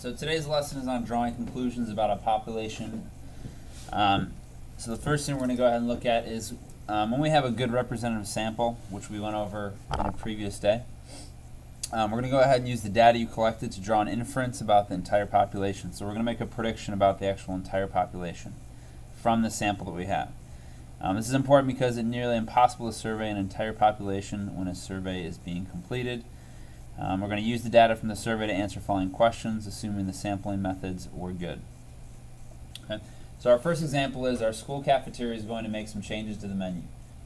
So today's lesson is on drawing conclusions about a population. So the first thing we're going to go ahead and look at is when we have a good representative sample, which we went over in a previous day, we're going to go ahead and use the data you collected to draw an inference about the entire population. So we're going to make a prediction about the actual entire population from the sample that we have. This is important because it's nearly impossible to survey an entire population when a survey is being completed. We're going to use the data from the survey to answer following questions, assuming the sampling methods were good. Okay. So our first example is our school cafeteria is going to make some changes to the menu.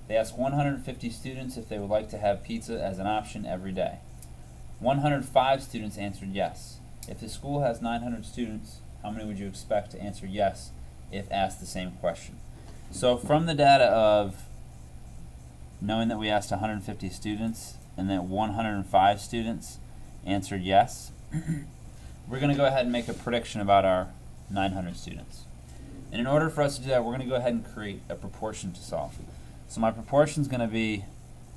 They asked 150 students if they would like to have pizza as an option every day. 105 students answered yes. If the school has 900 students, how many would you expect to answer yes if asked the same question? So from the data of knowing that we asked 150 students and that 105 students answered yes, we're going to go ahead and make a prediction about our 900 students. And in order for us to do that, we're going to go ahead and create a proportion to solve. So my proportion is going to be,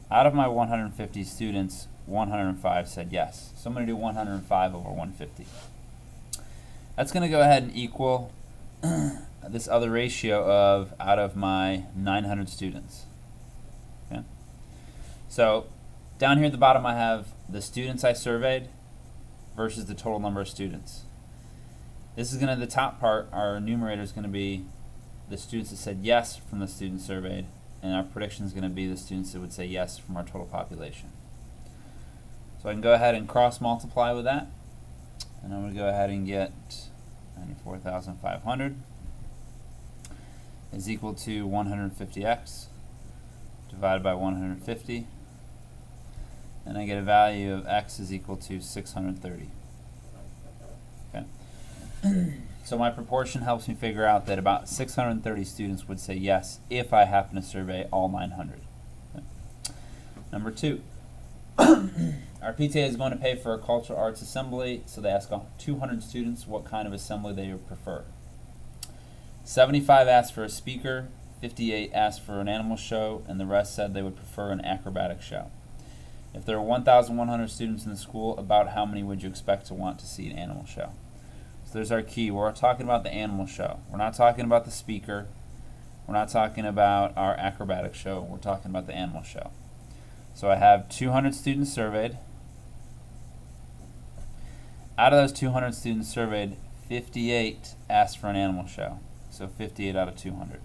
out of my 150 students, 105 said yes. So I'm going to do 105 over 150. That's going to go ahead and equal this other ratio of out of my 900 students. Okay. So down here at the bottom I have the students I surveyed versus the total number of students. This is going to, the top part, our numerator is going to be the students that said yes from the students surveyed, and our prediction is going to be the students that would say yes from our total population. So I can go ahead and cross multiply with that, and I'm going to go ahead and get 94,500 is equal to 150x divided by 150, and I get a value of x is equal to 630. Okay. So my proportion helps me figure out that about 630 students would say yes if I happen to survey all 900. Okay. Number 2, our PTA is going to pay for a cultural arts assembly, so they ask 200 students what kind of assembly they would prefer. 75 asked for a speaker, 58 asked for an animal show, and the rest said they would prefer an acrobatic show. If there are 1,100 students in the school, about how many would you expect to want to see an animal show? So there's our key. We're talking about the animal show. We're not talking about the speaker. We're not talking about our acrobatic show. We're talking about the animal show. So I have 200 students surveyed. Out of those 200 students surveyed, 58 asked for an animal show. So 58 out of 200.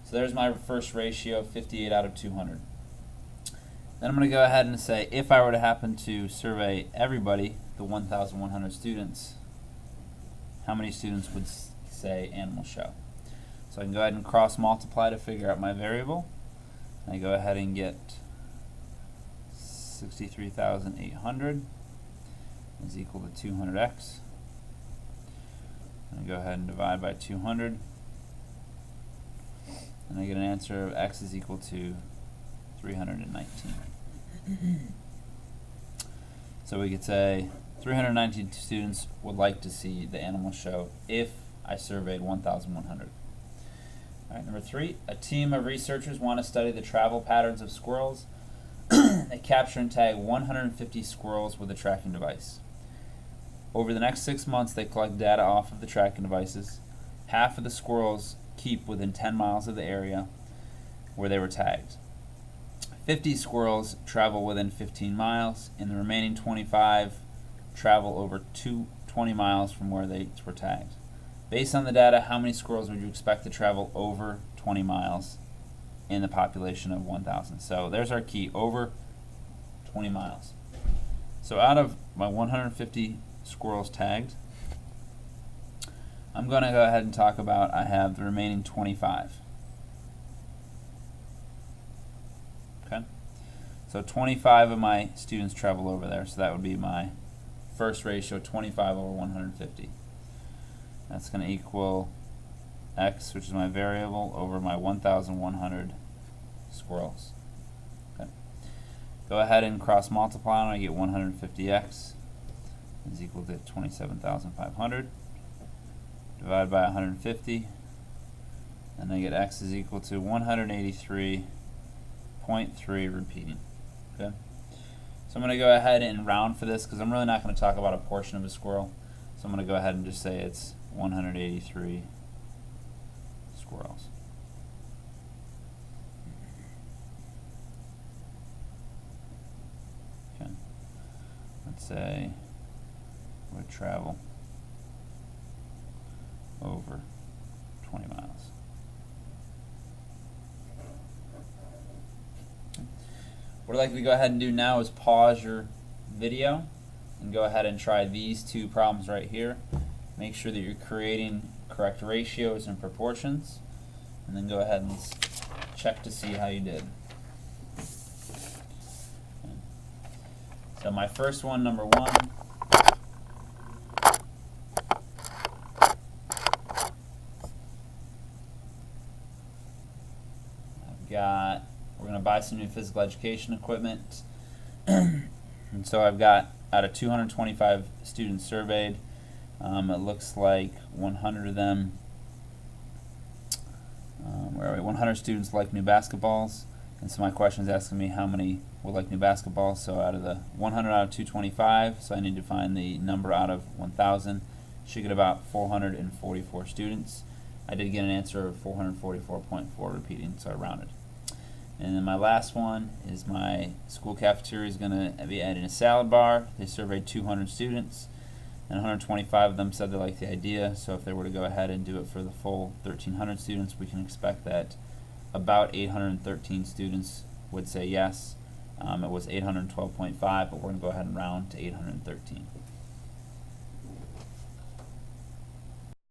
So there's my first ratio, 58 out of 200. Then I'm going to go ahead and say, if I were to happen to survey everybody, the 1,100 students, how many students would say animal show? So I can go ahead and cross multiply to figure out my variable. And I go ahead and get 63,800 is equal to 200x. And I go ahead and divide by 200. And I get an answer of x is equal to 319. So we could say 319 students would like to see the animal show if I surveyed 1,100. Alright, number 3, a team of researchers want to study the travel patterns of squirrels. They capture and tag 150 squirrels with a tracking device. Over the next 6 months, they collect data off of the tracking devices. Half of the squirrels keep within 10 miles of the area where they were tagged. 50 squirrels travel within 15 miles, and the remaining 25 travel over 20 miles from where they were tagged. Based on the data, how many squirrels would you expect to travel over 20 miles in the population of 1,000? So there's our key, over 20 miles. So out of my 150 squirrels tagged, I'm going to go ahead and talk about I have the remaining 25. Okay? So 25 of my students travel over there, so that would be my first ratio, 25 over 150. That's going to equal x, which is my variable, over my 1,100 squirrels. Okay. Go ahead and cross multiply, and I get 150x is equal to 27,500. Divided by 150, and I get x is equal to 183.3 repeating. Okay. So I'm going to go ahead and round for this because I'm really not going to talk about a portion of a squirrel. So I'm going to go ahead and just say it's 183 squirrels. Okay. Let's say would travel over 20 miles. What I'd like to go ahead and do now is pause your video and go ahead and try these two problems right here. Make sure that you're creating correct ratios and proportions, and then go ahead and check to see how you did. Okay. So my first one, number 1, we're going to buy some new physical education equipment. And so I've got, out of 225 students surveyed, it looks like 100 of them, 100 students like new basketballs. And so my question is asking me how many would like new basketballs. So out of the 100 out of 225, so I need to find the number out of 1,000. Should get about 444 students. I did get an answer of 444.4 repeating, so I rounded. And then my last one is my school cafeteria is going to be adding a salad bar. They surveyed 200 students, and 125 of them said they liked the idea. So if they were to go ahead and do it for the full 1,300 students, we can expect that about 813 students would say yes. It was 812.5, but we're going to go ahead and round to 813.